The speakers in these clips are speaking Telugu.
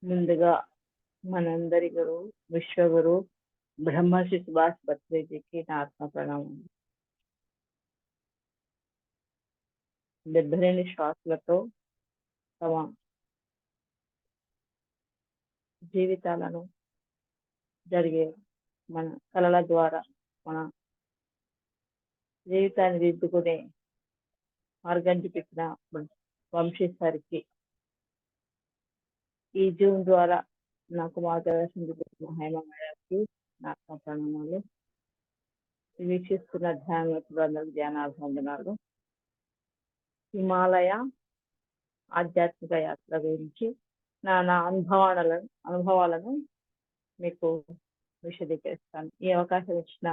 ముందుగా మనందరి గురువు విశ్వగురు బ్రహ్మర్షి సుభాష్ భట్రేజీకి నా ఆత్మ ప్రణామం. 72 శ్వాసలతో తమ జీవితాలను జరిగే మన కళల ద్వారా మన జీవితాన్ని దిద్దుకునే మార్గం చూపించిన వంశీ సార్కి ఈ జూన్ ద్వారా నాకు మార్గదర్శనం చూపించిన హేమ మేడంకి నా ఆత్మ ప్రణామాలు. వీక్షిస్తున్న ధ్యానవంతులందరికీ ధ్యానాభివందనాలు. హిమాలయ ఆధ్యాత్మిక యాత్ర గురించి నా అనుభవాలను మీకు విశదీకరిస్తాను. ఈ అవకాశం ఇచ్చిన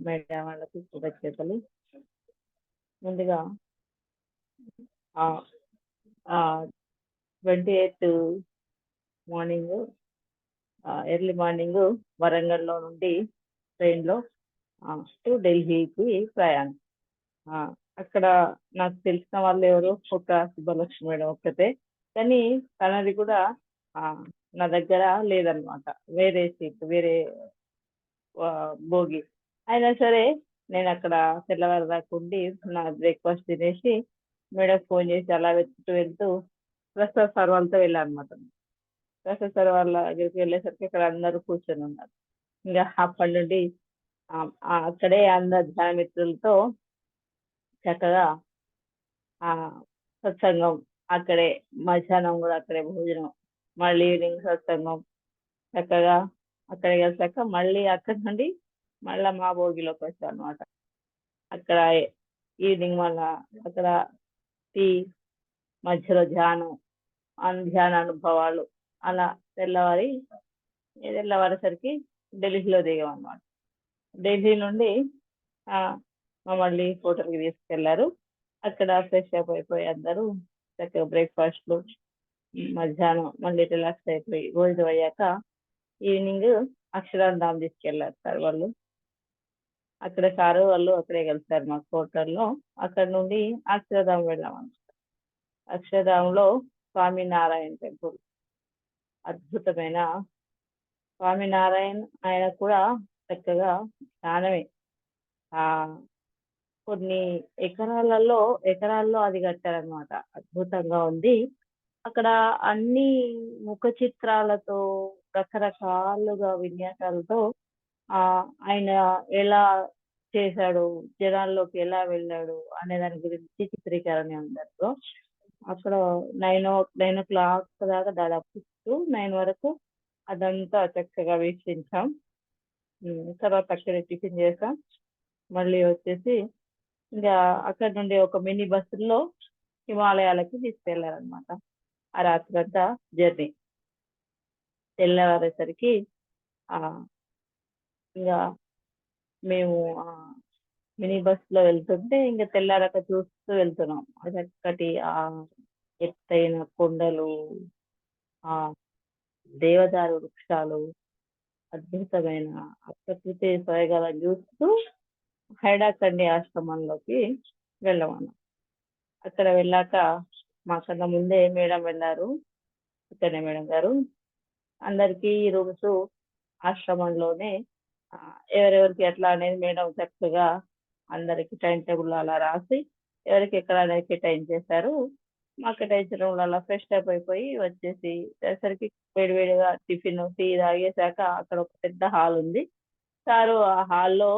మేడం వాళ్ళకి కృతజ్ఞతలు. ముందుగా 28 మార్నింగ్ ఎర్లీ మార్నింగ్ వరంగల్లో నుండి ట్రైన్లో టు ఢిల్లీకి ప్రయాణం. అక్కడ నాకు తెలిసిన వాళ్ళు ఎవరు ఒక సుబ్బలక్ష్మి మేడం ఒక్కతే, కానీ తనది కూడా నా దగ్గర లేదనమాట, వేరే సీట్ వేరే భోగి. అయినా సరే నేను అక్కడ తెల్లవారు దాకా ఉండి నా బ్రేక్ఫాస్ట్ తినేసి మేడం ఫోన్ చేసి అలా వెళ్తూ ప్రసాద్ సార్ వాళ్ళతో వెళ్ళాను అనమాట. ప్రసాద్ సార్ వాళ్ళ దగ్గరికి వెళ్ళేసరికి అక్కడ అందరూ కూర్చొని ఉన్నారు. ఇంకా అప్పటి నుండి అక్కడే అందరు ధ్యాన మిత్రులతో చక్కగా సత్సంగం, అక్కడే మధ్యాహ్నం కూడా అక్కడే భోజనం, మళ్ళీ ఈవినింగ్ సత్సంగం, చక్కగా అక్కడే కలిసాక మళ్ళీ అక్కడి నుండి మళ్ళీ మా భోగిలోకి వచ్చాం అనమాట. అక్కడ ఈవినింగ్ మళ్ళా అక్కడ టీ, మధ్యలో ధ్యానం, ధ్యాన అనుభవాలు, అలా తెల్లవారేసరికి ఢిల్లీలో దిగాం అనమాట. ఢిల్లీ నుండి మమ్మల్ని హోటల్కి తీసుకెళ్లారు. అక్కడ ఫ్రెష్ అప్ అయిపోయి అందరూ చక్కగా బ్రేక్ఫాస్ట్లు, మధ్యాహ్నం మళ్ళీ రిలాక్స్ అయిపోయి భోజనం అయ్యాక ఈవినింగ్ అక్షరాధామ్ తీసుకెళ్లారు సార్ వాళ్ళు. అక్కడ సారు వాళ్ళు అక్కడే కలిసారు మాకు హోటల్లో. అక్కడ నుండి అక్షరధామ్ వెళ్ళామన్నమాట. అక్షరధామ్లో స్వామినారాయణ టెంపుల్, అద్భుతమైన స్వామినారాయణ. ఆయన కూడా చక్కగా ధ్యానమే, కొన్ని ఎకరాల్లో అది కట్టారనమాట. అద్భుతంగా ఉంది. అక్కడ అన్ని ముఖ చిత్రాలతో రకరకాలుగా విన్యాసాలతో ఆయన ఎలా చేశాడు, జనాల్లోకి ఎలా వెళ్ళాడు అనే దాని గురించి చిత్రీకరణ ఉంది. అక్కడ 9 o'clock దాకా దాదాపు 9 వరకు అదంతా చక్కగా వీక్షించాం. తర్వాత అక్కడ టిఫిన్ చేసాం. మళ్ళీ వచ్చేసి ఇంకా అక్కడ నుండి ఒక మినీ బస్సుల్లో హిమాలయాలకి తీసుకెళ్లారనమాట. ఆ రాత్రంతా జర్నీ. తెల్లవారేసరికి ఇంకా మేము మినీ బస్సులో వెళ్తుంటే ఇంకా తెల్లారక చూస్తూ వెళ్తున్నాం. చక్కటి ఎత్తైన కొండలు, దేవదారు వృక్షాలు, అద్భుతమైన ప్రకృతి సోయగాలను చూస్తూ హైడాకండి ఆశ్రమంలోకి వెళ్ళమన్నాం. అక్కడ వెళ్ళాక మాకన్నా ముందే మేడం వెళ్ళారు, ఇక్కడనే మేడం గారు. అందరికీ రూమ్స్ ఆశ్రమంలోనే ఎవరెవరికి ఎట్లా అనేది మేడం చక్కగా అందరికి టైం టేబుల్ అలా రాసి ఎవరికి ఎక్కడ అనేది కేటాయించేశారు. మా కేటాయించిన రూమ్లో అలా ఫ్రెష్ అప్ అయిపోయి వచ్చేసరికి వేడివేడిగా టిఫిన్ టీ తాగేశాక అక్కడ ఒక పెద్ద హాల్ ఉంది. సారు ఆ హాల్లో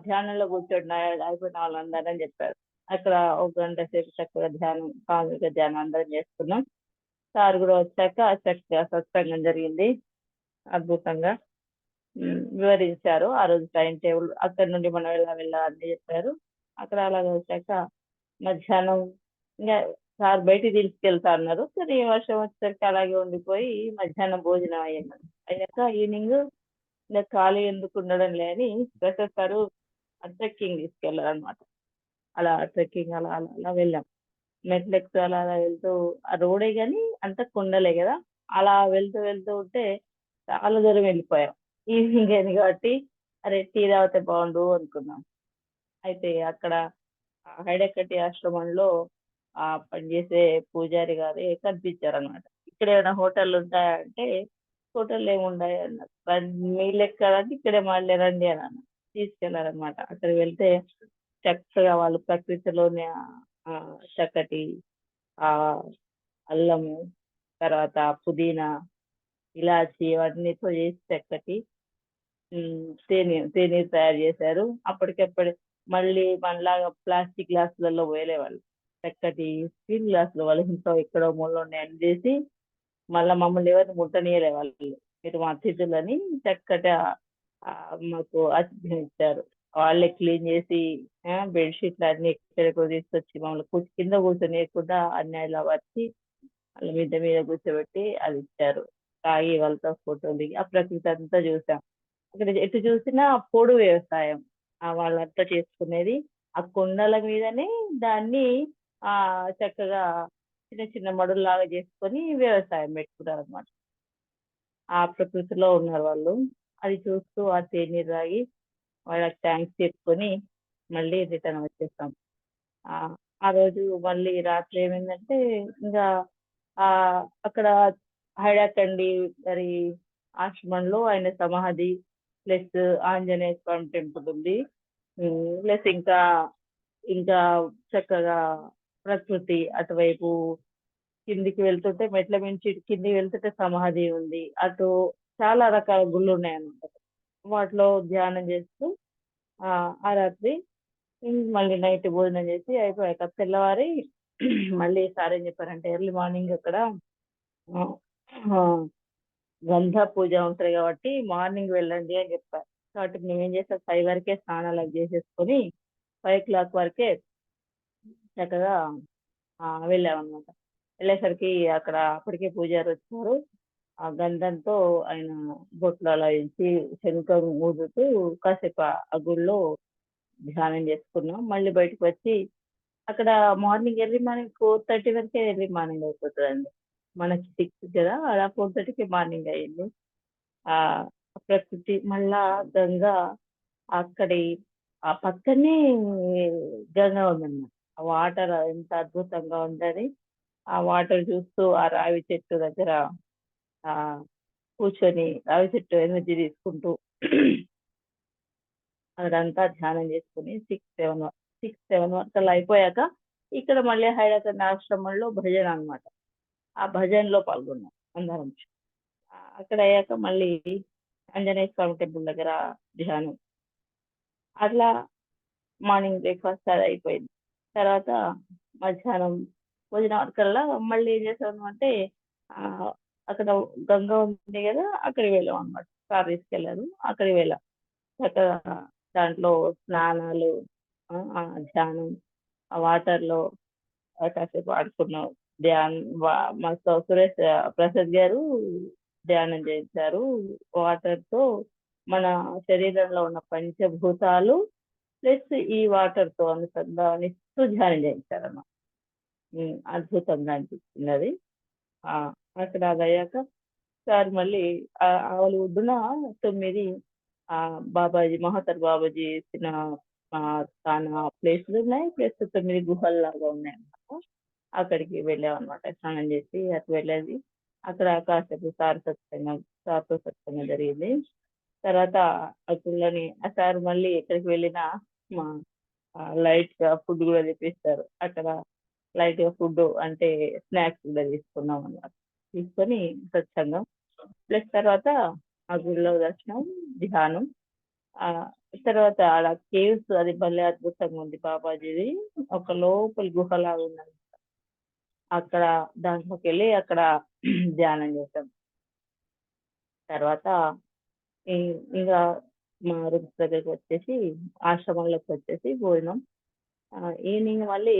ధ్యానంలో కూర్చోండి అయిపోయిన వాళ్ళందరూ అని చెప్పారు. అక్కడ 1 గంట సేపు చక్కగా ధ్యానం, సామూహిక ధ్యానం అందరం చేసుకున్నాం. సార్ కూడా వచ్చాక చక్కగా సత్సంగం జరిగింది. అద్భుతంగా వివరించారు ఆ రోజు టైం టేబుల్, అక్కడ నుండి మనం ఎలా వెళ్ళాలని చెప్పారు. అక్కడ అలా వచ్చాక మధ్యాహ్నం ఇంకా సార్ బయటికి తీసుకెళ్తా అన్నారు. సరే వర్షం వచ్చేసరికి అలాగే ఉండిపోయి మధ్యాహ్నం భోజనం అయ్యాక ఈవినింగ్ ఇంకా ఖాళీ ఎందుకు ఉండడం లేని ప్రొఫెసర్ ట్రెక్కింగ్ తీసుకెళ్లారు అనమాట. అలా ట్రెక్కింగ్ అలా అలా అలా వెళ్ళాం. మెట్లెక్కి అలా అలా వెళ్తూ ఆ రోడే కానీ అంత కొండలే కదా, అలా వెళ్తూ ఉంటే చాలా దూరం వెళ్ళిపోయాం. ఈవినింగ్ అయింది కాబట్టి అరే టీ తాగితే బాగుండు అనుకున్నాం. అయితే అక్కడ హైడక్కటి ఆశ్రమంలో పనిచేసే పూజారి గారే కనిపించారు అనమాట. ఇక్కడ ఏమైనా హోటల్ ఉంటాయా అంటే హోటల్ ఏముండయి అన్నారు. మీరు ఎక్కాలంటే ఇక్కడే మళ్ళీ రండి అని అన్నారు. తీసుకెళ్లారనమాట. అక్కడికి వెళ్తే చక్కగా వాళ్ళు ప్రకృతిలోనే చక్కటి ఆ అల్లము, తర్వాత పుదీనా, ఇలాచి ఇవన్నీతో చేసి చక్కటి తేనె తయారు చేశారు. అప్పటికప్పుడు మళ్ళీ మనలాగా ప్లాస్టిక్ గ్లాసులలో పోయలేవాళ్ళు. చక్కటి స్టీల్ గ్లాసులు వాళ్ళ ఇంట్లో ఎక్కడో మూలలో ఉన్నాయని చేసి మళ్ళా మమ్మల్ని ఎవరిని ముట్టనీయలే వాళ్ళు. మీరు మా అతిథులని చక్కటి మాకు ఆతిథ్యం ఇచ్చారు. వాళ్ళే క్లీన్ చేసి బెడ్షీట్లు అన్ని ఎక్కడెక్కడో తీసుకొచ్చి మమ్మల్ని కింద కూర్చొనియకుండా అన్ని ఇలా వచ్చి వాళ్ళ మీద కూర్చోబెట్టి అది ఇచ్చారు. తాగి వాళ్ళతో ఫోటోలు దిగి ఆ ప్రకృతి అంతా చూసాం. అక్కడ ఎటు చూసినా పోడు వ్యవసాయం వాళ్ళంతా చేసుకునేది. ఆ కొండల మీదనే దాన్ని ఆ చక్కగా చిన్న చిన్న మడుల్లాగా చేసుకొని వ్యవసాయం పెట్టుకున్నారు అనమాట. ఆ ప్రకృతిలో ఉన్నారు వాళ్ళు. అది చూస్తూ ఆ తేనీరు తాగి వాళ్ళకి థ్యాంక్స్ చెప్పుకొని మళ్ళీ రిటర్న్ వచ్చేస్తాం. ఆ రోజు మళ్ళీ రాత్రి ఏమైందంటే ఇంకా ఆ అక్కడ హైడాకండి గారి ఆశ్రమంలో ఆయన సమాధి ప్లస్ ఆంజనేయ స్వామి టెంపుల్ ఉంది. ప్లస్ ఇంకా ఇంకా చక్కగా ప్రకృతి అటువైపు కిందికి వెళ్తుంటే మెట్ల మించి కిందికి వెళ్తుంటే సమాధి ఉంది. అటు చాలా రకాల గుళ్ళు ఉన్నాయన్నమాట. వాటిలో ధ్యానం చేస్తూ ఆ రాత్రి మళ్ళీ నైట్ భోజనం చేసి అయిపోయాక తెల్లవారి మళ్ళీ సార్ ఏం చెప్పారంటే ఎర్లీ మార్నింగ్ అక్కడ గంధ పూజ ఉంటుంది కాబట్టి మార్నింగ్ వెళ్ళండి అని చెప్పారు. కాబట్టి మేమేం చేస్తాం 5 వరకే స్నానాలు అవి చేసేసుకొని 5 o'clock వరకే చక్కగా వెళ్ళామన్నమాట. వెళ్ళేసరికి అక్కడ అప్పటికే పూజారి వచ్చారు. ఆ గంధంతో ఆయన బొట్లు అలా వేసి శంఖం ఊదుతూ కాసేపు ఆ గుడిలో ధ్యానం చేసుకున్నాం. మళ్ళీ బయటకు వచ్చి అక్కడ మార్నింగ్ ఎర్లీ మార్నింగ్ 4:30 వరకే ఎర్లీ మార్నింగ్ అయిపోతుందండి. మనకి 6 కదా, అలా 4:30కి మార్నింగ్ అయ్యింది. ఆ ప్రకృతి మళ్ళా గంగా అక్కడి ఆ పక్కనే గంగా ఉందన్నమాట. ఆ వాటర్ ఎంత అద్భుతంగా ఉందని ఆ వాటర్ చూస్తూ ఆ రావి చెట్టు దగ్గర ఆ కూర్చొని రావి చెట్టు ఎనర్జీ తీసుకుంటూ అదంతా ధ్యానం చేసుకుని 6-7 వరకు అయిపోయాక ఇక్కడ మళ్ళీ హైదరాబాద్ ఆశ్రమంలో భజన అన్నమాట. ఆ భజనలో పాల్గొన్నాం అందరం. అక్కడ అయ్యాక మళ్ళీ ఆంజనేయ స్వామి టెంపుల్ దగ్గర ధ్యానం. అట్లా మార్నింగ్ బ్రేక్ఫాస్ట్ అది అయిపోయింది. తర్వాత మధ్యాహ్నం భోజనం కల్లా మళ్ళీ ఏం చేసాము అంటే అక్కడ గంగా ఉంది కదా, అక్కడికి వెళ్ళాం అనమాట. కార్ తీసుకెళ్ళారు, అక్కడికి వెళ్ళాం. చక్కగా దాంట్లో స్నానాలు, ధ్యానం, ఆ వాటర్లో కాసేపు ఆడుకున్నాం. మా సురేష్ ప్రసాద్ గారు ధ్యానం చేశారు. వాటర్తో మన శరీరంలో ఉన్న పంచభూతాలు ప్లస్ ఈ వాటర్తో అనుసంధానిస్తూ ధ్యానం చేయించారన్నమాట. అద్భుతంగా అనిపించింది అది. అక్కడ అది అయ్యాక సార్ మళ్ళీ ఆవలి ఒడ్డున 9 బాబాజీ మహోత్తర్ బాబాజీ ఇచ్చిన తన ప్లేస్లు ఉన్నాయి. ప్లస్ 9 గుహల్లాగా ఉన్నాయి అన్నమాట. అక్కడికి వెళ్ళామన్నమాట. స్నానం చేసి అటు వెళ్ళేది. అక్కడ కాసేపు సార్తో సత్సంగం జరిగింది. తర్వాత ఆ పిల్లని ఆ సార్ మళ్ళీ ఎక్కడికి వెళ్ళినా మా లైట్ గా ఫుడ్ కూడా తెప్పిస్తారు. అక్కడ లైట్ గా ఫుడ్ అంటే స్నాక్స్ కూడా తీసుకున్నాం అన్నమాట. తీసుకొని సత్సంగం ప్లస్ తర్వాత ఆ గుడిలో దర్శనం, ధ్యానం. తర్వాత ఆడ కేవ్స్ అది భలే అద్భుతంగా ఉంది బాబాజీది. ఒక లోపలి గుహలాగా ఉన్నది. అక్కడ దాంట్లోకి వెళ్ళి అక్కడ ధ్యానం చేసాం. తర్వాత ఇంకా మా రూమ్స్ దగ్గరికి వచ్చేసి ఆశ్రమంలోకి వచ్చేసి భోజనం. ఈవినింగ్ మళ్ళీ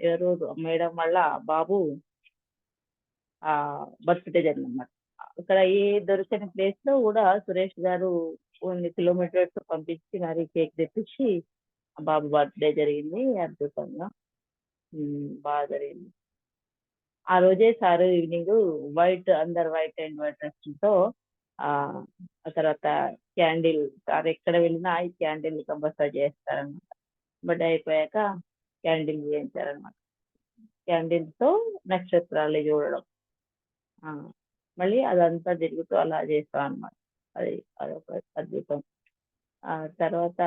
ఎవరు మేడం వల్ల బాబు బర్త్డే జరిగిందన్నమాట. అక్కడ ఏ దొరికిన ప్లేస్ లో కూడా సురేష్ గారు కొన్ని కిలోమీటర్స్ పంపించి మరి కేక్ తెప్పించి బాబు బర్త్డే జరిగింది. అద్భుతంగా బాగా జరిగింది. ఆ రోజే సార్ ఈవినింగ్ అందరు వైట్ అండ్ వైట్ డ్రెస్తో ఆ తర్వాత క్యాండిల్ సార్ ఎక్కడ వెళ్ళినా ఈ క్యాండిల్ కంపల్సరీ చేస్తారనమాట. బర్త్డే అయిపోయాక క్యాండిల్ చేయించారనమాట. క్యాండిల్‌తో నక్షత్రాలు చూడడం. ఆ! మళ్ళీ అదంతా తిరుగుతూ అలా చేస్తామనమాట. అది అదొక అద్భుతం. తర్వాత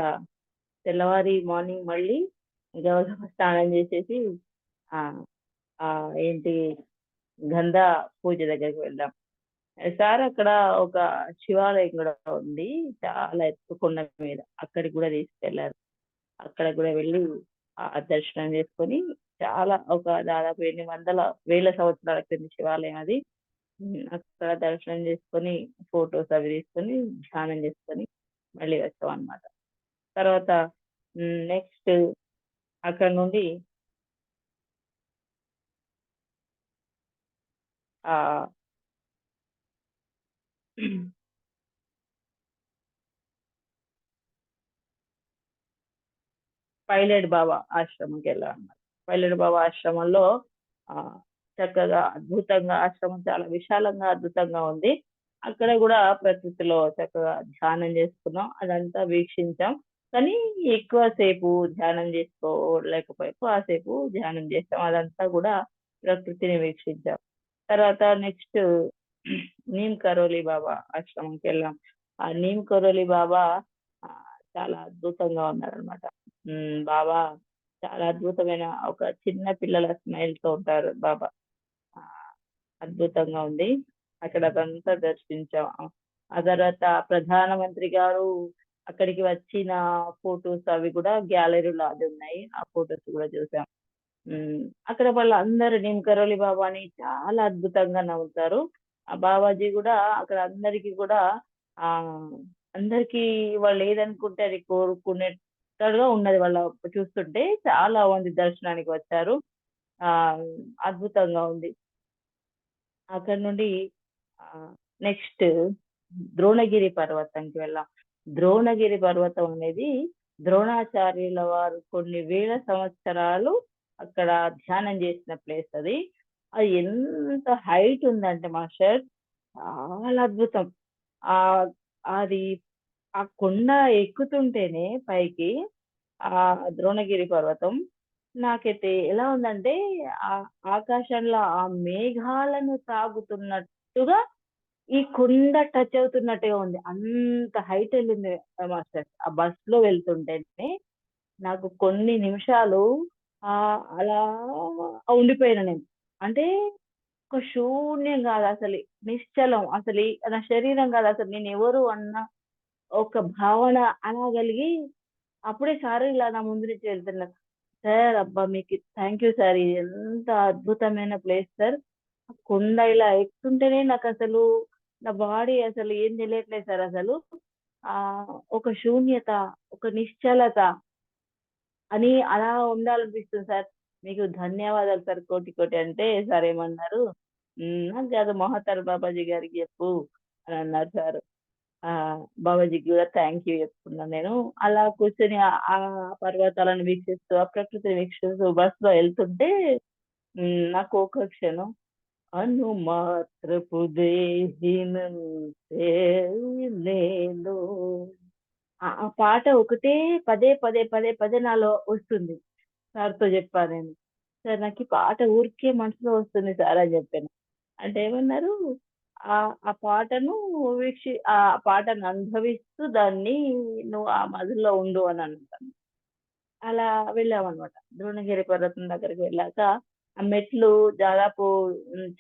తెల్లవారి మార్నింగ్ మళ్ళీ గబగబా స్నానం చేసేసి ఆహ్, ఏంటి గంధ పూజ దగ్గరికి వెళ్ళాం. సార్ అక్కడ ఒక శివాలయం గూడా ఉంది. చాలా ఎత్తు కొండ మీద. అక్కడికి గూడా తీసుకెళ్లారు. అక్కడ గూడా వెళ్లి దర్శనం చేసుకొని చాలా ఒక దాదాపు ఎన్ని వందల, వేల సంవత్సరాల క్రితం శివాలయం అది. అక్కడ దర్శనం చేసుకొని, ఫోటోస్ అవి తీసుకొని, ధ్యానం చేసుకొని మళ్ళీ వచ్చామనమాట. తర్వాత నెక్స్ట్ అక్కడి నుండి ఆహ్, పైలట్ బాబా ఆశ్రమంకెళ్ళామనమాట. పైలట్ బాబా ఆశ్రమంలో ఆహ్, చక్కగా అద్భుతంగా ఆశ్రమం చాలా విశాలంగా, అద్భుతంగా ఉంది. అక్కడ గూడా ప్రకృతిలో చక్కగా ధ్యానం చేసుకున్నాం. అదంతా వీక్షించాం. కానీ ఎక్కువ సేపు ధ్యానం కాసేపు ధ్యానం చేసాం. అదంతా గూడా ప్రకృతిని వీక్షించాం. తర్వాత నెక్స్ట్ నీమ్ కరోలి బాబా ఆశ్రమంకెళ్ళాం. ఆ నీమ్ కరోలి బాబా చాలా అద్భుతంగా ఉన్నారనమాట. బాబా చాలా అద్భుతమైన ఒక చిన్న పిల్లల స్మైల్‌తో ఉంటారు బాబా. ఆహ్, అద్భుతంగా ఉంది. అక్కడ అదంతా దర్శించాం. ఆ తర్వాత ప్రధానమంత్రి గారు అక్కడికి వచ్చిన ఫోటోస్ అవి కూడా గ్యాలరీలో అదున్నాయి. ఆ ఫోటోస్ కూడా చూసాం. హ్మ్. అక్కడ వాళ్ళందరూ నిమ్ కరోలి బాబాని చాలా అద్భుతంగా నమ్ముతారు. ఆ బాబాజీ గూడా అక్కడ అందరికి గూడా ఆహ్, అందరికీ వాళ్ళేదనుకుంటే అది కోరుకునేటట్టుగా ఉన్నది చూస్తుంటే. చాలా మంది దర్శనానికి వచ్చారు. ఆహ్, అద్భుతంగా ఉంది. అక్కడి నుండి నెక్స్ట్ ద్రోణగిరి పర్వతంకి వెళ్ళాం. ద్రోణగిరి పర్వతం అనేది ద్రోణాచార్యుల వారు కొన్ని వేల సంవత్సరాలు అక్కడ ధ్యానం చేసిన ప్లేస్ అది. అది ఎంత హైట్ ఉందంటే మాస్టర్ చాలా అద్భుతం. ఆహ్, అది ఆ కొండ ఎక్కుతుంటేనే పైకి ద్రోణగిరి పర్వతం నాకైతే ఎలా ఉందంటే ఆకాశంలో ఆ మేఘాలను తాగుతున్నట్టుగా ఈ కొండ టచ్ అవుతున్నట్టుగా ఉంది. అంత హైట్ ఎళ్ళింది మాస్టర్. ఆ బస్‌లో వెళ్తుంటేనే నాకు కొన్ని నిమిషాలు అలా ఉండిపోయాను నేను. అంటే ఒక శూన్యం కాదసలు. నిశ్చలం. నా శరీరం కాదు అసలు నేనెవరు అన్న ఒక భావన అలా కలిగి అప్పుడే సారు ఇలా నా ముందు నుంచి వెళ్తున్నారు. సార్ అబ్బా! మీకు థాంక్ యూ సార్. ఇది ఎంత అద్భుతమైన ప్లేస్ సార్. కొండ ఇలా ఎక్కుతుంటేనే నాకసలు నా బాడీ అసలు ఏం తెలియట్లేదు సార్ అసలు. ఒక శూన్యత, ఒక నిశ్చలత అని అలా ఉండాలనిపిస్తుంది సార్. మీకు ధన్యవాదాలు సార్ కోటి కోటి అంటే సార్ ఏమన్నారు, నాకు కాదు మహత్తర్ బాబాజీ గారికి చెప్పు అని అన్నారు సారు. బాబాజీకి గూడా థాంక్ యూ చెప్తున్నాను నేను. అలా కూర్చొని ఆ పర్వతాలను వీక్షిస్తూ, ఆ ప్రకృతిని వీక్షిస్తూ బస్‌లో ఎళ్తుంటే నాకు ఒక క్షణం అనుమాత్రపు దేహినంతే నేను ఆ పాట ఒకటే పదే, పదే, పదే, పదే నాలో వస్తుంది. సార్‌తో చెప్పా నేను. సార్ నాకీ పాట ఊరికే మనసులో వస్తుంది సార్ అని చెప్పాను. అంటే ఏమన్నారు, ఆ పాటను ఆ పాటను అనుభవిస్తూ దాన్ని నువ్వు ఆ మధులో ఉండు అని అన్నారు. అలా వెళ్ళామనమాట. ద్రోణగిరి పర్వతం దగ్గరికి వెళ్ళాక, ఆ మెట్లు దాదాపు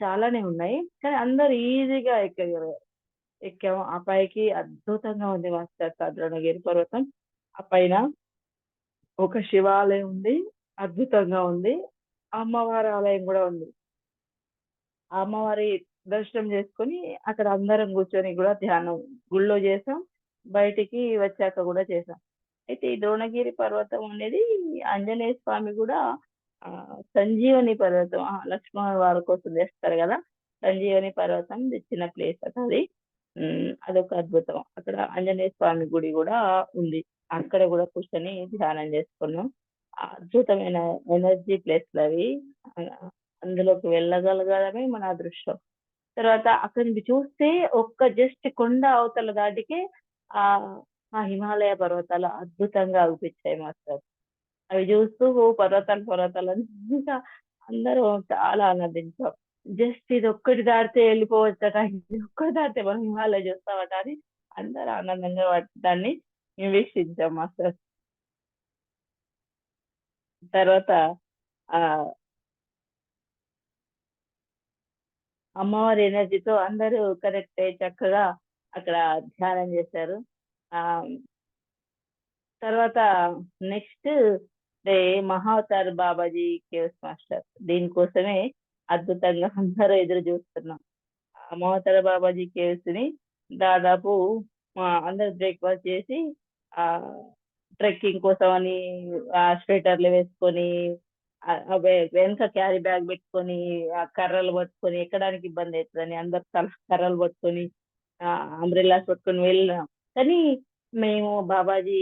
చాలానే ఉన్నాయి. కానీ అందరూ ఈజీగా ఎక్కగలిగారు. ఎక్కాము. ఆ పైకి అద్భుతంగా ఉంది మాస్టర్ ద్రోణగిరి పర్వతం. ఆ పైన ఒక శివాలయం ఉంది. అద్భుతంగా ఉంది. అమ్మవారి ఆలయం గూడా ఉంది. ఆ అమ్మవారి దర్శనం చేసుకొని, అక్కడ అందరం కూర్చొని గూడా ధ్యానం గుళ్ళో చేసాం. బయటికి వచ్చాక గూడా చేసాం. అయితే ఈ ద్రోణగిరి పర్వతం అనేది ఆంజనేయ స్వామి గూడా సంజీవని పర్వతం లక్ష్మణుల వారి కోసం చేస్తారు గదా! సంజీవని పర్వతం తెచ్చిన ప్లేస్ అట అది. అదొక అద్భుతం. అక్కడ ఆంజనేయ స్వామి గుడి గూడా ఉంది. అక్కడ గూడా కూర్చొని ధ్యానం చేసుకున్నాం. అద్భుతమైన ఎనర్జీ ప్లేస్‌లవి. అందులోకి వెళ్ళగలగడమే మన అదృష్టం. తర్వాత అక్కడి నుంచి చూస్తే జస్ట్ కొండ అవతల దాటికే ఆహ్, ఆ హిమాలయ పర్వతాలు అద్భుతంగా అగుపిచ్చాయి మాస్టర్. అవి చూస్తూ పర్వతాలు పర్వతాలంతా అందరూ చాలా ఆనందించాం. జస్ట్ ఇది ఒక్కటి దాటితే వెళ్ళిపోవచ్చట, ఇది ఒక్కటి దాటితే మనం హిమాలయ చూస్తామట అని అందరూ ఆనందంగా దాన్ని వీక్షించాం మాస్టర్. తర్వాత ఆ అమ్మవారి ఎనర్జీతో అందరూ కనెక్ట్ అయ్యి చక్కగా అక్కడ ధ్యానం చేశారు. ఆ తర్వాత next day Mahavatar Babaji caves master. దీనికోసమే అద్భుతంగా అందరూ ఎదురు చూస్తున్నాం. మహావతార బాబాజీ కేవ్స్ ని దాదాపు అందరు బ్రేక్ఫాస్ట్ చేసి ఆ ట్రెక్కింగ్ కోసం అని స్వెటర్లు వేసుకొని వెనక క్యారీ బ్యాగ్ పెట్టుకొని ఆ కర్రలు పట్టుకొని ఎక్కడానికి ఇబ్బంది అవుతుందని అందరు కర్రలు పట్టుకొని అంబ్రెల్లాస్ పట్టుకొని వెళ్ళినాం. కానీ మేము బాబాజీ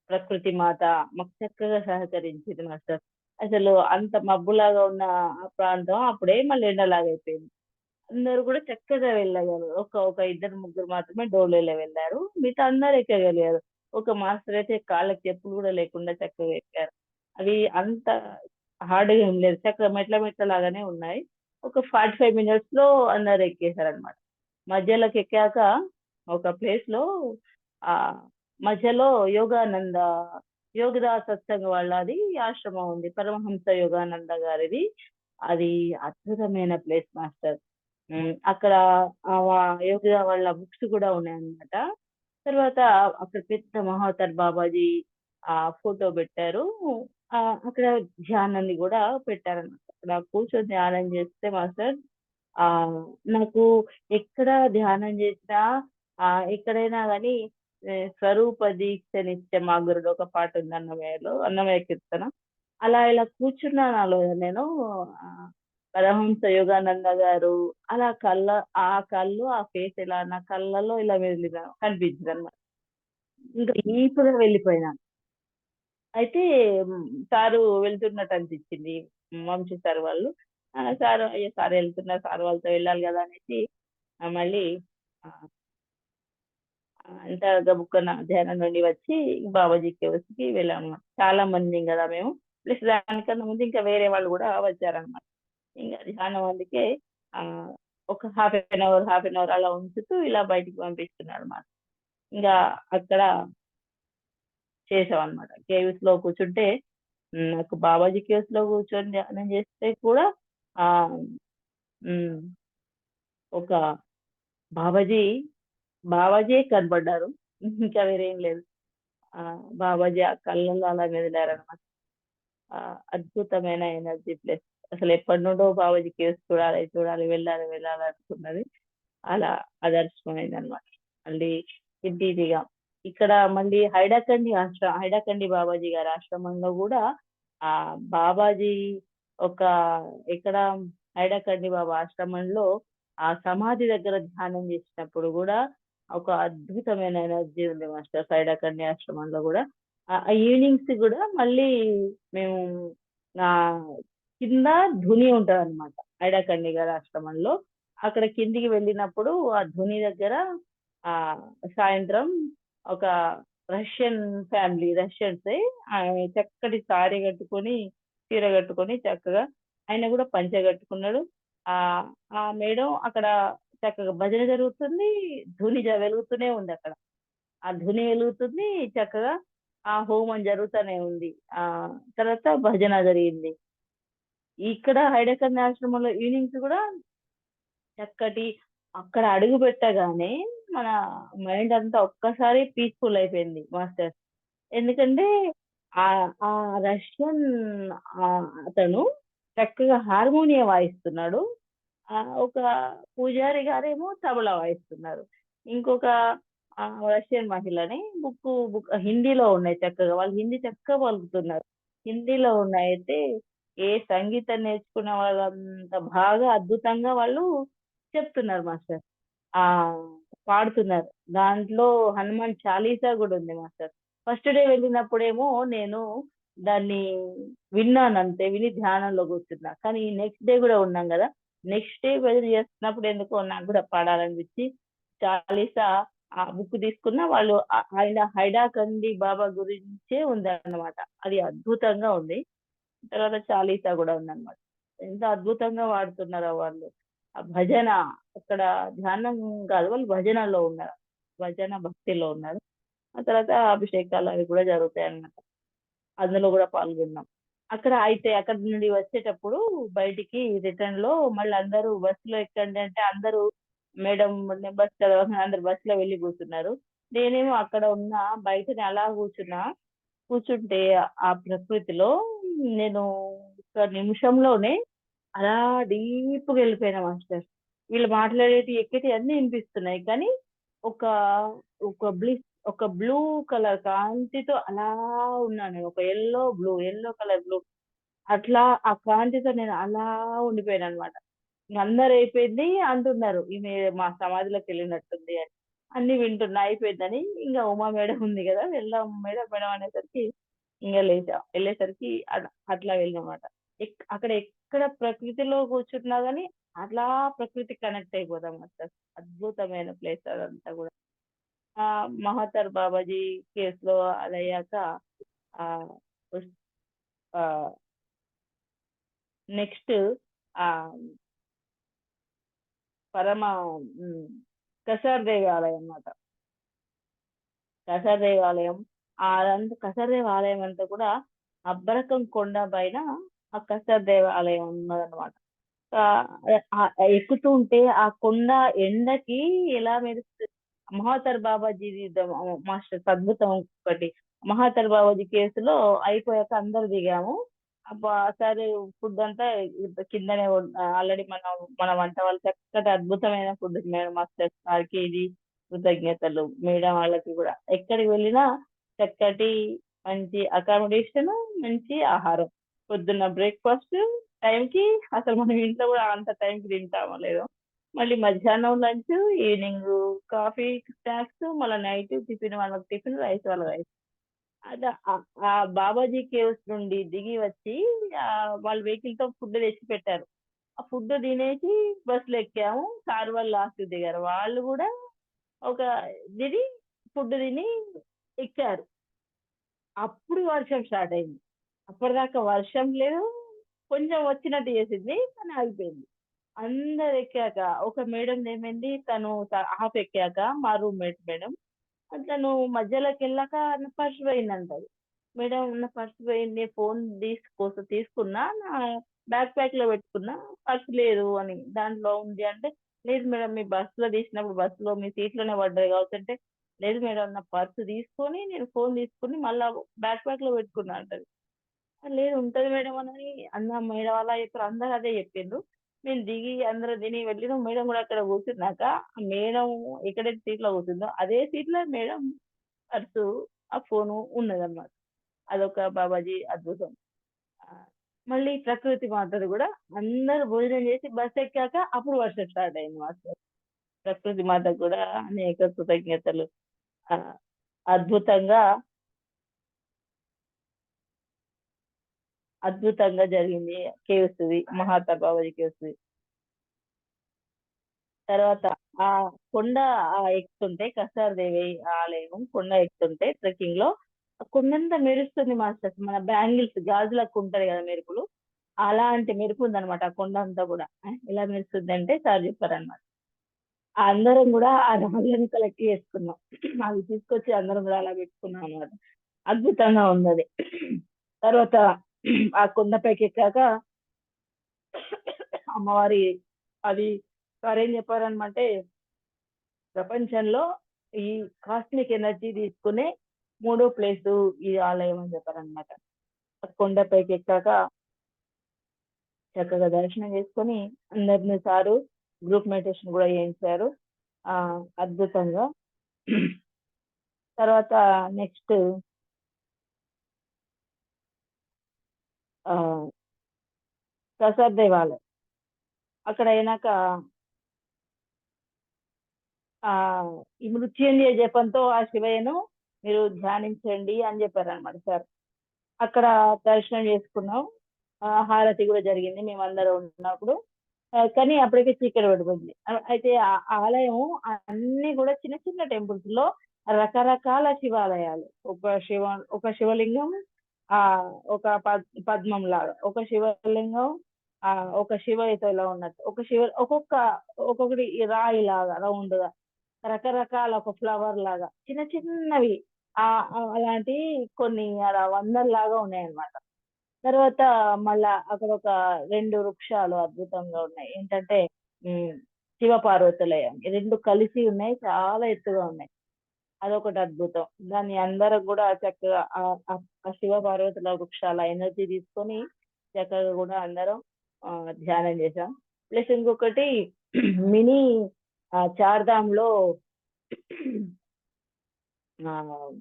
ప్రకృతి మాత మాకు చక్కగా సహకరించింది మాస్టర్. అసలు అంత మబ్బులాగా ఉన్న ఆ ప్రాంతం అప్పుడే మళ్ళీ ఎండలాగా అయిపోయింది. అందరూ కూడా చక్కగా వెళ్ళగలరు. ఒక ఒక ఇద్దరు ముగ్గురు మాత్రమే డోలోలో వెళ్ళారు. మిగతా అందరూ ఎక్కగలిగారు. ఒక మాస్టర్ అయితే కాళ్ళకి చెప్పులు కూడా లేకుండా చక్కగా ఎక్కారు. అవి అంత హార్డ్ గా ఏం లేదు, చక్కగా మెట్ల మెట్ల లాగానే ఉన్నాయి. ఒక 45 minutes లో అందరు ఎక్కేశారు అనమాట. మధ్యలోకి ఎక్కాక ఒక ప్లేస్ లో ఆ మధ్యలో యోగానంద యోగిదా సత్సంగ వాళ్ళది ఆశ్రమం ఉంది, పరమహంస యోగానంద గారిది. అది అద్భుతమైన ప్లేస్ మాస్టర్. అక్కడ యోగిదా వాళ్ళ బుక్స్ కూడా ఉన్నాయన్నమాట. తర్వాత అక్కడ పెద్ద మహావతార్ బాబాజీ ఫోటో పెట్టారు. ఆ అక్కడ ధ్యానాన్ని కూడా పెట్టారన్నమాట. అక్కడ కూర్చొని ధ్యానం చేస్తే మాస్టర్ ఆ నాకు ఎక్కడ ధ్యానం చేసినా ఎక్కడైనా కానీ స్వరూప దీక్ష నిత్య మా గురుడు ఒక పాట ఉంది అన్నమయ్యలో, అన్నమయ్య కీర్తన. అలా ఇలా కూర్చున్నా నాలో నేను ఆ, పరమహంస యోగానంద గారు అలా ఆ కళ్ళు ఆ ఫేస్ ఇలా నా కళ్ళలో ఇలా వెళ్ళిన కనిపించింది అనమాట. ఇంకా డీప్గా వెళ్ళిపోయినాను. అయితే సారు వెళ్తున్నట్టు అనిపించింది, వంశీ సార్ వాళ్ళు. సార్ అయ్యో సార్ వెళ్తున్నారు, సార్ వాళ్ళతో వెళ్ళాలి కదా అనేసి మళ్ళీ ఆ, అంత గబుక్కన ధ్యానం నుండి వచ్చి బాబాజీ కేవ్స్కి వెళ్ళాము. చాలా మంది కదా మేము, ప్లస్ దానికన్నా ముందు ఇంకా వేరే వాళ్ళు కూడా వచ్చారనమాట. ఇంకా ధ్యానం అందుకే ఆ ఒక హాఫ్ అన్ అవర్ అలా ఉంచుతూ ఇలా బయటికి పంపిస్తున్నాడు అన్నమాట. ఇంకా అక్కడ చేసాం అనమాట. కేవ్స్ లో కూర్చుంటే నాకు బాబాజీ కేవ్స్ లో కూర్చొని ధ్యానం చేస్తే కూడా ఆ ఉమ్, ఒక బాబాజీ బాబాజీ కనబడ్డారు, ఇంకా వేరేం లేదు. ఆ బాబాజీ ఆ కళ్ళల్లో అలా మెదిలారనమాట. అద్భుతమైన ఎనర్జీ ప్లేస్. అసలు ఎప్పటి నుండో బాబాజీ కేవ్స్ చూడాలి చూడాలి వెళ్ళాలి వెళ్ళాలి అనుకున్నది అలా ఆదర్శమైంది అనమాట. మళ్ళీ ఇంటిదిగా ఇక్కడ మళ్ళీ హైడాకండి బాబాజీ గారి ఆశ్రమంలో కూడా ఆ బాబాజీ ఒక ఇక్కడ హైడాకండి బాబా ఆశ్రమంలో ఆ సమాధి దగ్గర ధ్యానం చేసినప్పుడు కూడా ఒక అద్భుతమైన ఎనర్జీ ఉంది మాస్టర్. హైడాకండి ఆశ్రమంలో కూడా ఆ ఈవినింగ్స్ కూడా మళ్ళీ మేము ఆ కింద ధుని ఉంటది అనమాట హైడాకండి గారి ఆశ్రమంలో. అక్కడ కిందికి వెళ్ళినప్పుడు ఆ ధుని దగ్గర ఆ సాయంత్రం ఒక రష్యన్ ఫ్యామిలీ, రష్యన్స్ ఆమె చక్కటి సారీ కట్టుకొని చీర కట్టుకొని చక్కగా, ఆయన కూడా పంచ కట్టుకున్నాడు. ఆ ఆ మేడం అక్కడ చక్కగా భజన జరుగుతుంది, ధుని వెలుగుతూనే ఉంది అక్కడ. ఆ ధుని వెలుగుతుంది చక్కగా, ఆ హోమం జరుగుతూనే ఉంది. ఆ తర్వాత భజన జరిగింది. ఇక్కడ హైడకర్ ఆశ్రమంలో ఈవినింగ్స్ కూడా చక్కటి, అక్కడ అడుగు పెట్టగానే మన మైండ్ అంతా ఒక్కసారి పీస్ఫుల్ అయిపోయింది మాస్టర్. ఎందుకంటే ఆ ఆ రష్యన్ ఆ అతను చక్కగా హార్మోనియం వాయిస్తున్నాడు. ఒక పూజారి గారేమో తబలా వాయిస్తున్నారు. ఇంకొక రష్యన్ మహిళని బుక్ హిందీలో ఉన్నాయి చక్కగా, వాళ్ళు హిందీ చక్కగా పలుకుతున్నారు. హిందీలో ఉన్నాయి. అయితే ఏ సంగీతం నేర్చుకున్న వాళ్ళంత బాగా అద్భుతంగా వాళ్ళు చెప్తున్నారు మాస్టర్. ఆ పాడుతున్నారు. దాంట్లో హనుమాన్ చాలీసా కూడా ఉంది మాస్టర్. ఫస్ట్ డే వెళ్ళినప్పుడేమో నేను దాన్ని విన్నాను అంతే, విని ధ్యానంలో కూర్చున్నా. కానీ నెక్స్ట్ డే కూడా ఉన్నాం కదా, నెక్స్ట్ డే వెళ్ళి చేస్తున్నప్పుడు ఎందుకో నాకు కూడా పాడాలనిపించి చాలీసా ఆ బుక్ తీసుకున్న. వాళ్ళు ఆయన హైడాకండి బాబా గురించే ఉంది అన్నమాట. అది అద్భుతంగా ఉంది. తర్వాత చాలీసా కూడా ఉందన్నమాట. ఎంత అద్భుతంగా వాడుతున్నారో వాళ్ళు. ఆ భజన అక్కడ ధ్యానం కాదు, వాళ్ళు భజనలో ఉన్నారు. భజన భక్తిలో ఉన్నారు. ఆ తర్వాత అభిషేకాలు అవి కూడా జరుగుతాయి అన్నమాట. అందులో కూడా పాల్గొన్నాం. అక్కడ అయితే అక్కడ నుండి వచ్చేటప్పుడు బయటికి రిటర్న్ లో మళ్ళీ అందరూ బస్సులో ఎక్కండి అంటే అందరూ మేడం బస్ కదా అందరు బస్సులో వెళ్ళి కూర్చున్నారు. నేనేమో అక్కడ ఉన్న బయటని అలా కూర్చున్నా. కూర్చుంటే ఆ ప్రకృతిలో నేను ఒక నిమిషంలోనే అలా డీప్ గా వెళ్ళిపోయినా మాస్టర్. వీళ్ళు మాట్లాడేటి ఎక్కటి అన్ని వినిపిస్తున్నాయి కానీ ఒక ఒక బ్లిస్ ఒక బ్లూ కలర్ కాంతితో అలా ఉన్నాను నేను. ఒక ఎల్లో కలర్ బ్లూ అట్లా ఆ కాంతితో నేను అలా ఉండిపోయాను అనమాట. అందరు అయిపోయింది అంటున్నారు ఈమె మా సమాధిలోకి వెళ్ళినట్టుంది అని. అన్ని వింటున్నా అయిపోయిందని ఇంకా ఉమా మేడం ఉంది కదా వెళ్దాం మేడం మేడం అనేసరికి ఇంకా వెళ్ళేసరికి అట్లా వెళ్ళినమాట. అక్కడ ఎక్కడ ప్రకృతిలో కూర్చున్నా గానీ అట్లా ప్రకృతి కనెక్ట్ అయిపోతాం అసలు. అద్భుతమైన ప్లేస్ అదంతా కూడా. ఆ మహాతర్ బాబాజీ కేసు లో అదయ్యాక ఆ నెక్స్ట్ ఆ పరమ ఉమ్, కసార్ దేవాలయం అన్నమాట. కసార్ దేవాలయం అదంతా కసార్ దేవాలయం అంతా కూడా అబ్బరకం కొండ పైన ఆ కసార్ దేవాలయం ఉన్నదన్నమాట. ఆ ఎక్కుతూ ఉంటే ఆ కొండ ఎండకి ఎలా మెరుస్తుంది. మహాతర్ బాబాజీ మాస్టర్ అద్భుతం ఒకటి. మహాతర్ బాబాజీ కేసులో అయిపోయాక అందరు దిగాము. అబ్బా సరే ఫుడ్ అంతా కిందనే ఆల్రెడీ మన వంట వాళ్ళు చక్కటి అద్భుతమైన ఫుడ్ మాస్టర్ గారికి ఇది కృతజ్ఞతలు. మేడం వాళ్ళకి కూడా ఎక్కడికి వెళ్ళినా చక్కటి మంచి అకామిడేషన్, మంచి ఆహారం. పొద్దున్న బ్రేక్ఫాస్ట్ టైంకి, అసలు మనం ఇంట్లో కూడా అంత టైంకి తింటామో లేదో. మళ్ళీ మధ్యాహ్నం లంచ్, ఈవినింగ్ కాఫీ స్నాక్స్, మళ్ళీ నైట్ టిఫిన్, వాళ్ళకి టిఫిన్, రైస్ వాళ్ళ రైస్. అదే ఆ బాబాజీ కేవ్స్ నుండి దిగి వచ్చి ఆ వాళ్ళ వెహికల్ తో ఫుడ్ తెచ్చి పెట్టారు. ఆ ఫుడ్ తినేసి బస్సులో ఎక్కాము. సార్ వాళ్ళు లాస్ట్ దిగారు. వాళ్ళు కూడా ఒక దిగి ఫుడ్ తిని ఎక్కారు. అప్పుడు వర్షం స్టార్ట్ అయింది. అప్పటిదాకా వర్షం లేదు, కొంచెం వచ్చినట్టు చేసింది కానీ ఆగిపోయింది. అందరు ఎక్కాక ఒక మేడం ఏమైంది, తను హాఫ్ ఎక్కాక మా రూమ్మేట్ మేడం తను మధ్యలోకి వెళ్ళాక నా పర్స్ పోయిందంటది. మేడం నా పర్స్ పోయింది, ఫోన్ తీసుకున్నా, నా బ్యాక్ ప్యాక్ లో పెట్టుకున్నా, పర్స్ లేదు అని దాంట్లో ఉంది అంటే, లేదు మేడం మీ బస్సులో తీసినప్పుడు బస్సులో మీ సీట్లోనే పడ్డది కావచ్చు అంటే, లేదు మేడం నా పర్స్ తీసుకొని నేను ఫోన్ తీసుకుని మళ్ళా బ్యాక్ ప్యాక్ లో పెట్టుకున్నా అంటది. లేదు ఉంటది మేడం అని అన్న మేడం అలా చెప్పారు. అందరూ అదే చెప్పిండ్రు. మేము దిగి అందరూ తిని వెళ్ళినాం. మేడం కూడా అక్కడ కూర్చున్నాక ఆ మేడం ఎక్కడైతే సీట్ లో కూర్చుందో అదే సీట్ లో మేడం పర్సు ఆ ఫోను ఉన్నదన్నమాట. అదొక బాబాజీ అద్భుతం. ఆ, మళ్ళీ ప్రకృతి మాతది కూడా అందరూ భోజనం చేసి బస్ ఎక్కాక అప్పుడు వర్షం స్టార్ట్ అయింది మాస్టర్. ప్రకృతి మాత కూడా అనేక కృతజ్ఞతలు. ఆ, అద్భుతంగా అద్భుతంగా జరిగింది. కేవ్స్ది మహాత్మా బాబాజీ కేవ్స్ది. తర్వాత ఆ కొండ ఎక్కుతుంటే కసార్ దేవి ఆలయం కొండ ఎక్కుతుంటే ట్రెక్కింగ్ లో ఆ కొండంతా మెరుస్తుంది మాస్టర్స్. మన బ్యాంగిల్స్ గాజులకు ఉంటది కదా మెరుపులు, అలాంటి మెరుపు ఉందన్నమాట ఆ కొండ అంతా కూడా. ఎలా మెరుస్తుంది అంటే సార్ చెప్పారనమాట. అందరం కూడా ఆ రాళ్ళని కలెక్ట్ చేసుకున్నాం. అవి తీసుకొచ్చి అందరం కూడా అలా పెట్టుకున్నాం అనమాట. అద్భుతంగా ఉంది అది. తర్వాత ఆ కొండపైకి ఎక్కాక అమ్మవారి అది సార్ ఏం చెప్పారనమంటే, ప్రపంచంలో ఈ కాస్మిక్ ఎనర్జీ తీసుకునే మూడో ప్లేస్ ఈ ఆలయం అని చెప్పారనమాట. కొండపైకి ఎక్కాక చక్కగా దర్శనం చేసుకొని అందరిని సారు గ్రూప్ మెడిటేషన్ కూడా చేయించారు. ఆ అద్భుతంగా. తర్వాత నెక్స్ట్ ఆ ప్రసాద్ దేవాలయం అక్కడ అయినాక ఆ ఈ మృత్యుంజయ జపంతో ఆ శివయ్యను మీరు ధ్యానించండి అని చెప్పారనమాట సార్. అక్కడ దర్శనం చేసుకున్నాం. హారతి కూడా జరిగింది మేమందరం ఉన్నప్పుడు. కానీ అప్పటికే చీకటి పడిపోయింది. అయితే ఆ ఆలయం అన్ని కూడా చిన్న చిన్న టెంపుల్స్ లో రకరకాల శివాలయాలు. ఒక శివలింగం, ఆ ఒక పద్మం లాగా ఒక శివలింగం, ఒక శివయ్యతో ఇలా ఉన్నట్టు. ఒక్కొక్కటి రాయిలాగా రౌండ్‌గా రకరకాల ఒక ఫ్లవర్ లాగా చిన్న చిన్నవి అలాంటివి కొన్ని అలా వందల్లాగా ఉన్నాయన్నమాట. తర్వాత మళ్ళా అక్కడ ఒక 2 వృక్షాలు అద్భుతంగా ఉన్నాయి. ఏంటంటే హ్మ్. శివపార్వతులయి 2 కలిసి ఉన్నాయి. చాలా ఎత్తుగా ఉన్నాయి. అదొకటి అద్భుతం. దాన్ని అందరం గూడా చక్కగా ఆ శివపార్వతుల వృక్షాల ఎనర్జీ తీసుకొని చక్కగా గూడా అందరం ధ్యానం చేశాం. ప్లస్ ఇంకొకటి మినీ చార్ధామ్‌లో ఆహ్,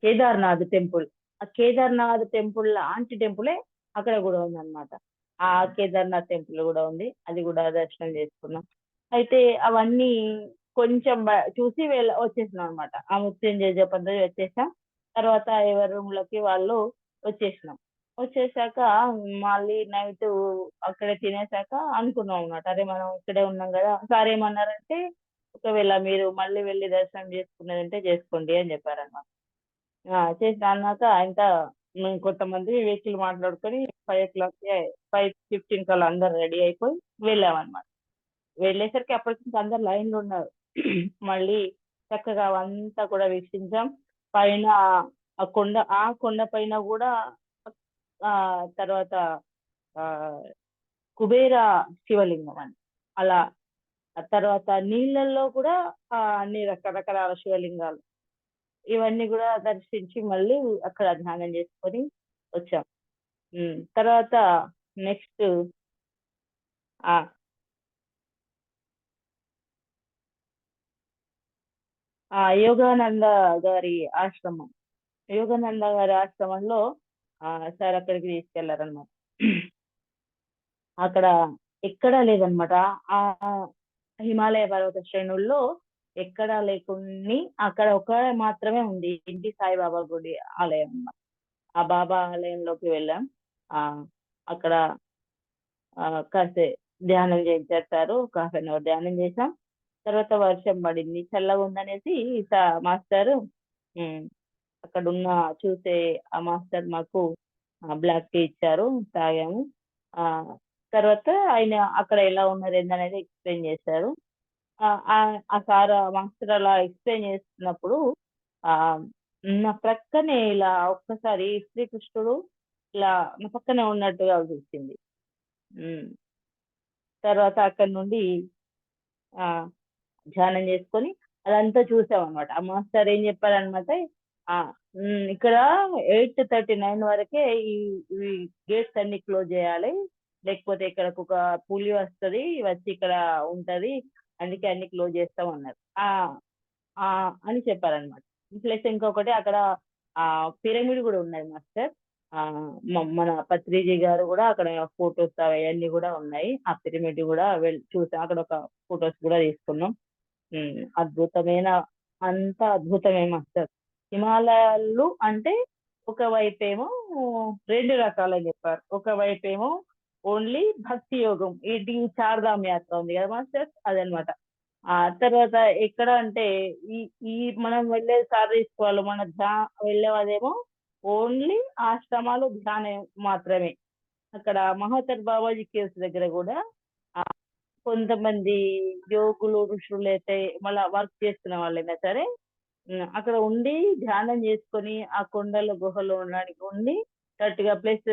కేదార్‌నాథ్ టెంపుల్. ఆ కేదార్‌నాథ్ టెంపుల్ లాంటి టెంపులే అక్కడ గూడా ఉందన్నమాట. ఆ కేదార్‌నాథ్ టెంపుల్ గూడా ఉంది. అది గూడా దర్శనం చేసుకున్నాం. అయితే అవన్నీ కొంచెం చూసి వచ్చేసినాం అన్నమాట. ఆ మృత్యుంజయ జపంతో వచ్చేసాం. తర్వాత ఎవరి రూమ్‌లకి వాళ్ళు వచ్చేసినాం. వచ్చేసాక మళ్ళీ నైటు అక్కడే తినేసాక అనుకున్నాం అన్నమాట. అరే! మనం ఇక్కడే ఉన్నాం గదా! సార్ ఏమన్నారంటే, "ఒకవేళ మీరు మళ్ళీ వెళ్లి దర్శనం చేసుకునేదుంటే చేసుకోండి" అని చెప్పారన్నమాట. చేసి అన్నాక ఇంకా మేము కొంతమంది వెహికల్ మాట్లాడుకొని 5:00కే 5:15 కల్లా అందరూ రెడీ అయిపోయి వెళ్ళామన్నమాట. వెళ్ళేసరికి అప్పటికి ఇంకా అందరూ లైన్‌లో ఉన్నారు. మళ్ళీ చక్కగా అవంతా కూడా వీక్షించాం. పైన ఆ కొండ పైన గూడా తర్వాత ఆహ్, కుబేర శివలింగం అని. అలా ఆ తర్వాత నీళ్ళల్లో కూడా అన్ని రకరకాల శివలింగాలు. ఇవన్నీ గూడా దర్శించి మళ్ళీ అక్కడ ధ్యానం చేసుకొని వచ్చాం. తర్వాత నెక్స్ట్ ఆ! యోగానంద గారి ఆశ్రమం. యోగానంద గారి ఆశ్రమంలో సార్ అక్కడికి తీసుకెళ్లారన్నమాట. అక్కడ ఎక్కడా లేదన్నమాట. ఆహ్, హిమాలయ పర్వత శ్రేణుల్లో ఎక్కడా లేకున్ని అక్కడ మాత్రమే ఉంది. షిరిడి సాయిబాబా గుడి ఆలయం అన్నమాట. ఆ బాబా ఆలయంలోకి వెళ్ళాం. ఆహ్, అక్కడ ధ్యానం చేయించారు సారు. ఒక హాఫ్ అన్ అవర్ ధ్యానం చేశాం. తర్వాత వర్షం పడింది. చల్లగుందనేసి మాస్టారు హ్మ్. అక్కడున్న చూసే ఆ మాస్టర్ మాకు బ్లాక్ టీ ఇచ్చారు. తాగాము. ఆహ్, తర్వాత ఆయన అక్కడ ఎలా ఉన్నది ఏందనేది ఎక్స్‌ప్లెయిన్ చేశారు. ఆ సార్ మాస్టర్ అలా ఎక్స్‌ప్లెయిన్ చేస్తున్నప్పుడు ఆహ్, నా ప్రక్కనే ఇలా ఒక్కసారి శ్రీకృష్ణుడు ఇలా నా పక్కనే ఉన్నట్టుగా అనిపించింది. హ్మ్. తర్వాత అక్కడి నుండి ఆహ్, ధ్యానం చేసుకొని అదంతా చూసామనమాట. ఆ మాస్టర్ ఏం చెప్పారనమాట ఇక్కడ 8:39 వరకే ఈ ఈ గేట్స్ అన్ని క్లోజ్ చేయాలి. లేకపోతే ఇక్కడికొక పులి వస్తది. వచ్చి ఇక్కడ ఉంటది. అందుకే అన్ని క్లోజ్ చేస్తాం అన్నారు. అని చెప్పారనమాట. ప్లస్ ఇంకొకటి అక్కడ పిరమిడ్ గూడా ఉన్నది మాస్టర్. మన పత్రిజీ గారు గూడా అక్కడ ఫోటోస్ అవన్నీ గూడా ఉన్నాయి. ఆ పిరమిడ్ గూడా చూసాం. అక్కడ ఒక ఫోటోస్ గూడా తీసుకున్నాం. అద్భుతమైన అంతా అద్భుతమే మాస్టర్. హిమాలయాలు అంటే ఒకవైపేమో 2 రకాలని జెప్పారు. ఒకవైపేమో ఓన్లీ భక్తి యోగం. ఏంటి చార్ధామ్ యాత్ర ఉంది గదా మాస్టర్ అదనమాట. తర్వాత ఎక్కడ అంటే ఈ ఈ మనం వెళ్ళే సారథి మన వెళ్ళేవదేమో ఓన్లీ ఆశ్రమాలు, ధ్యానం మాత్రమే. అక్కడ మహోదర్ బాబాజీ కేవ్స్ దగ్గర గూడా ఆహ్, కొంతమంది యోగులు, ఋషులైతే మళ్ళా వర్క్ చేస్తున్న వాళ్ళైనా సరే అక్కడ ఉండి ధ్యానం చేసుకొని, ఆ కొండల గుహలో ఉండడానికి ఉండి కరెక్ట్‌గా ప్లస్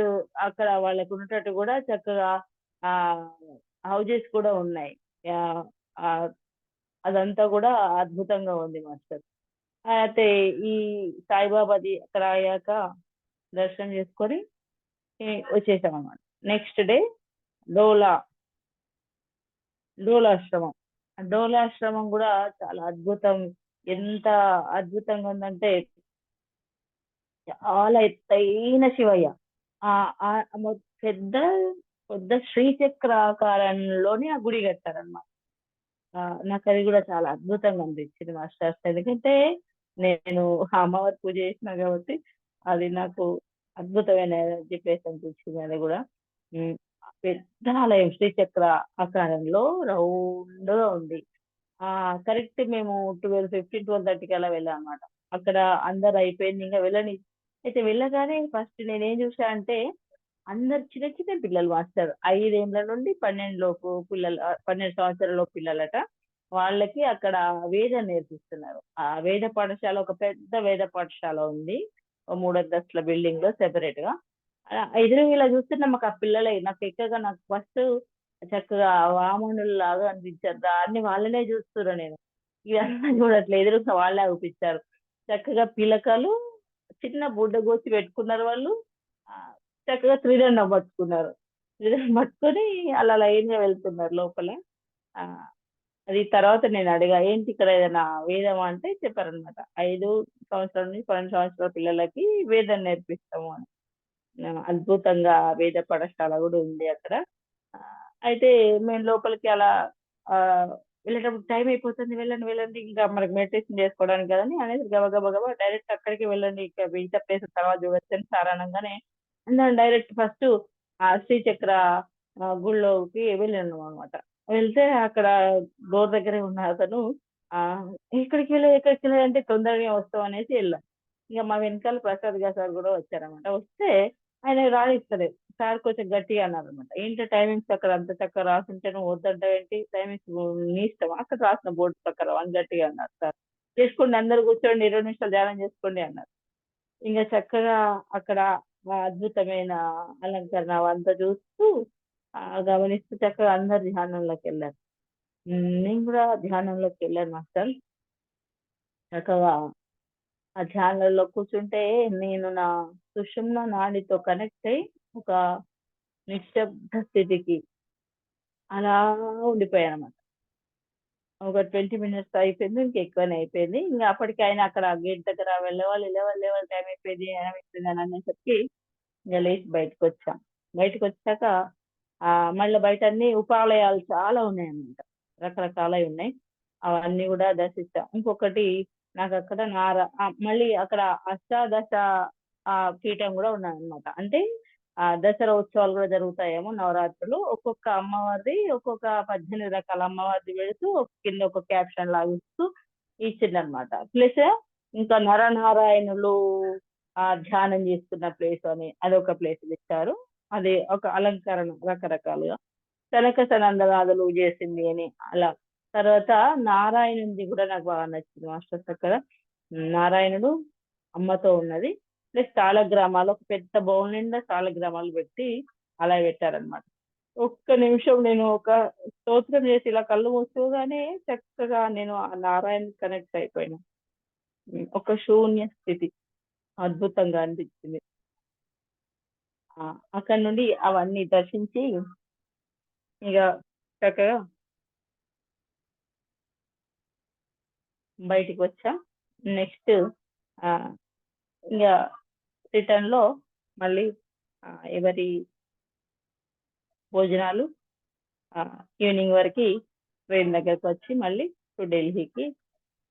అక్కడ వాళ్ళకి ఉండేటట్టు గూడా చక్కగా ఆహ్, హౌజెస్ కూడా ఉన్నాయి. యాహ్! ఆహ్, అదంతా గూడా అద్భుతంగా ఉంది మాస్టర్. అయితే ఈ సాయిబాబాది అక్కడ అయ్యాక దర్శనం చేసుకొని వచ్చేసామన్నమాట. నెక్స్ట్ డే డోలా, డోలాశ్రమం. ఆ డోలాశ్రమం గూడా చాలా అద్భుతం. ఎంత అద్భుతంగా ఉందంటే చాలా ఎత్తైన శివయ్య. ఆహ్, ఆహ్, మొ పెద్ద పెద్ద శ్రీచక్రాకారంలోనే ఆ గుడి కట్టారన్నమాట. నాకది గూడా చాలా అద్భుతంగా అనిపించింది మాస్టర్స్. ఎందుకంటే, నేను అమ్మవారి పూజ చేసినా గాబట్టి, అది నాకు అద్భుతమైన ఎనర్జీ ప్లేస్ అనిపించింది అది గూడా. హ్మ్. పెద్ద ఆలయం శ్రీచక్ర ఆకారంలో రౌండ్‌గా ఉంది. కరెక్ట్ మేము 12:15, 12:30కి అలా వెళ్ళామన్నమాట. అక్కడ అందరూ అయిపోయింది. ఇంక అయితే వెళ్ళగానే ఫస్ట్ నేనేం చూసా అంటే అందరు చిన్న చిన్న పిల్లలు మాస్టర్ 5 ఏళ్ల నుండి 12 లోపు పిల్లలు 12 సంవత్సరాల పిల్లలట. వాళ్ళకి అక్కడ వేదం నేర్పిస్తున్నారు. ఆ వేద పాఠశాల ఒక పెద్ద వేద పాఠశాల ఉంది. ఓ 3 అంతస్తుల బిల్డింగ్ లో సెపరేట్ గా. ఎదురుగా ఇలా చూస్తే మాకు ఆ పిల్లలే నాకు ఎక్కగా నాకు ఫస్ట్ చక్కగా వామనుల్లాగా అనిపించారు. దాన్ని వాళ్ళనే చూస్తున్నా నేను. ఇదంతా చూడట్లేదు ఎదురుగా వాళ్ళే చూపించారు. చక్కగా పిలకలు చిన్న బుడ్డ గోచి పెట్టుకున్నారు వాళ్ళు. ఆ, చక్కగా త్రిదండం పట్టుకున్నారు. త్రిదండం పట్టుకొని అలా లైన్ గా వెళ్తున్నారు లోపల. ఆ, అది తర్వాత నేను అడిగా ఏంటి ఇక్కడ ఏదైనా వేదం అంటే చెప్పారనమాట. 5 సంవత్సరాల నుంచి 12 సంవత్సరాల పిల్లలకి వేదం నేర్పిస్తాము అని. అద్భుతంగా వేద పాఠశాల కూడా ఉంది అక్కడ. ఆ, అయితే మేము లోపలికి అలా ఆ వెళ్ళేటప్పుడు టైం అయిపోతుంది వెళ్ళండి వెళ్ళండి ఇంకా మనకి మెడిటేషన్ చేసుకోవడానికి కదని అనేది గబగబా గబా డైరెక్ట్ అక్కడికి వెళ్ళండి ఇక మిగతా ప్లేస్ తర్వాత చూడొచ్చని సార్ అనగానే డైరెక్ట్ ఫస్ట్ ఆ శ్రీచక్ర గుళ్ళోకి వెళ్ళాను అనమాట. వెళ్తే అక్కడ డోర్ దగ్గరే ఉన్న అతను ఆ ఎక్కడికి వెళ్ళి అంటే తొందరగా వస్తాం అనేసి వెళ్ళాం. ఇక మా వెనకాల ప్రసాద్ గారు సార్ కూడా వచ్చారనమాట. వస్తే ఆయన రాణిస్తలేదు. సార్ కొంచెం గట్టిగా అన్నారు అనమాట. ఏంటి టైమింగ్స్ అక్కడ అంత చక్కగా రాసుంటే నువ్వు వద్దంటావు ఏంటి టైమింగ్స్ నీ ఇష్టం అక్కడ రాసిన బోర్డు ప్రకారం అని గట్టిగా అన్నారు సార్. చేసుకోండి అందరు కూర్చోండి 20 నిమిషాలు ధ్యానం చేసుకోండి అన్నారు. ఇంకా చక్కగా అక్కడ ఆ అద్భుతమైన అలంకరణ అవంతా చూస్తూ గమనిస్తూ చక్కగా అందరు ధ్యానంలోకి వెళ్ళారు. నేను కూడా ధ్యానంలోకి వెళ్ళాను మాస్టర్. చక్కగా ఆ ధ్యానంలో కూర్చుంటే నేను నా సుషుమ్న నాడితో కనెక్ట్ అయ్యి ఒక నిశ్శబ్ద స్థితికి అలా ఉండిపోయాను అనమాట. ఒక 20 మినిట్స్ అయిపోయింది ఇంకా ఎక్కువనే అయిపోయింది. ఇంకా అప్పటికి ఆయన అక్కడ గేట్ దగ్గర వెళ్ళవాలి లేవాలి లేవాలి టైం అయిపోయింది ఏమైపోయింది అని అనేసరికి ఇంకా లేచి బయటకు వచ్చాం. బయటకు వచ్చాక మళ్ళీ బయట అన్ని ఉపాలయాలు చాలా ఉన్నాయన్నమాట. రకరకాలవి ఉన్నాయి. అవన్నీ కూడా దర్శిస్తాం. ఇంకొకటి నాకు అక్కడ మళ్ళీ అక్కడ అష్టాదశ పీఠం కూడా ఉన్నాయన్నమాట. అంటే దసరా ఉత్సవాలు కూడా జరుగుతాయేమో నవరాత్రులు. ఒక్కొక్క అమ్మవారిది ఒక్కొక్క 18 రకాల అమ్మవారిది పెడుతూ కింద ఒక క్యాప్షన్ లాగిస్తూ ఇచ్చిందనమాట. ప్లస్ ఇంకా నరనారాయణులు ధ్యానం చేస్తున్న ప్లేస్ అని అదొక ప్లేస్ ఇచ్చారు. అది ఒక అలంకరణ రకరకాలుగా కనక సనందనాథులు చేసింది అని అలా. తర్వాత నారాయణుడి కూడా నాకు బాగా నచ్చింది మాస్టర్స్ అక్కడ. నారాయణుడు అమ్మతో ఉన్నది. ప్లస్ సాలగ్రామాలు ఒక పెద్ద బౌల్ నిండా సాలగ్రామాలు పెట్టి అలా పెట్టారనమాట. ఒక్క నిమిషం నేను ఒక స్తోత్రం చేసి ఇలా కళ్ళు మూసుకోగానే చక్కగా నేను ఆ నారాయణ కనెక్ట్ అయిపోయినా. ఒక శూన్య స్థితి అద్భుతంగా అనిపించింది. అక్కడ నుండి అవన్నీ దర్శించి ఇక చక్కగా బయటికి వచ్చా. నెక్స్ట్ ఇంకా రిటర్న్ లో మళ్ళీ ఎవరి భోజనాలు ఈవినింగ్ వరకు ట్రైన్ దగ్గరకు వచ్చి మళ్ళీ ఢిల్లీకి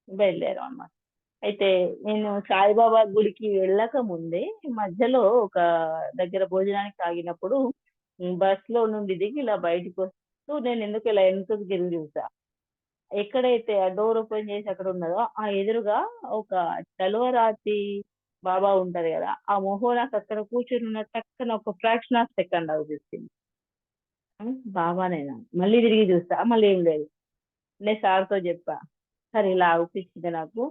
బయలుదేరాం అన్నమాట. అయితే నేను సాయిబాబా గుడికి వెళ్ళక ముందే మధ్యలో ఒక దగ్గర భోజనానికి ఆగినప్పుడు బస్ లో నుండి దిగి ఇలా బయటకు వస్తూ నేను ఎందుకు ఇలా వెనుకకు తిరిగి చూసా. ఎక్కడైతే ఆ డోర్ ఓపెన్ చేసి అక్కడ ఉన్నదో ఆ ఎదురుగా ఒక చలువరాతి బాబా ఉంటది కదా ఆ మొహం నాకు అక్కడ కూర్చుని ఉన్న టక్కన ఒక ఫ్రాక్షన్ ఆఫ్ సెకండ్ అవుతుంది. బాబానేనా మళ్ళీ తిరిగి చూస్తా మళ్ళీ ఏం లేదు. నేను సార్తో చెప్పా సార్ ఇలా అవుపించింది నాకు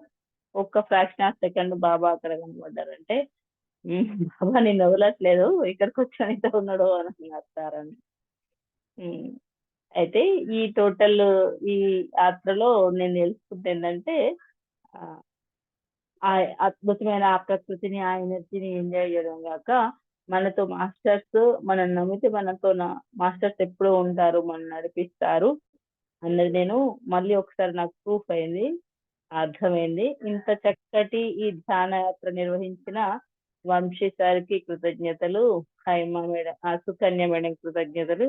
ఒక్క ఫ్రాక్షన్ ఆఫ్ సెకండ్ బాబా అక్కడ కనబడ్డారంటే బాబా నేను వదలట్లేదు ఇక్కడికి వచ్చానితో ఉన్నాడు అని అన్నారు సార్ అని. అయితే ఈ టోటల్ ఈ యాత్రలో నేను తెలుసుకుంటే ఏంటంటే ఆ అద్భుతమైన ఆ ప్రకృతిని ఆ ఎనర్జీని ఎంజాయ్ చేయడం కాక మనతో మాస్టర్స్ మనం నమ్మితే మనతో మాస్టర్స్ ఎప్పుడూ ఉంటారు మనం నడిపిస్తారు అన్నది నేను మళ్ళీ ఒకసారి నాకు ప్రూఫ్ అయింది అర్థమైంది. ఇంత చక్కటి ఈ ధ్యాన యాత్ర నిర్వహించిన వంశీ సార్కి కృతజ్ఞతలు, హైమ మేడం సుకన్య మేడం కృతజ్ఞతలు,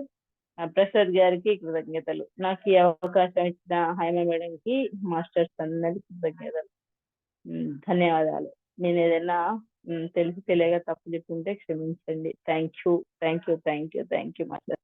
ప్రసాద్ గారికి కృతజ్ఞతలు, నాకు ఈ అవకాశం ఇచ్చిన హైమ మేడంకి మాస్టర్స్ అందరికి కృతజ్ఞతలు, ధన్యవాదాలు. నేను ఏదైనా తెలియక తప్పు చెప్పుంటే క్షమించండి. Thank you master.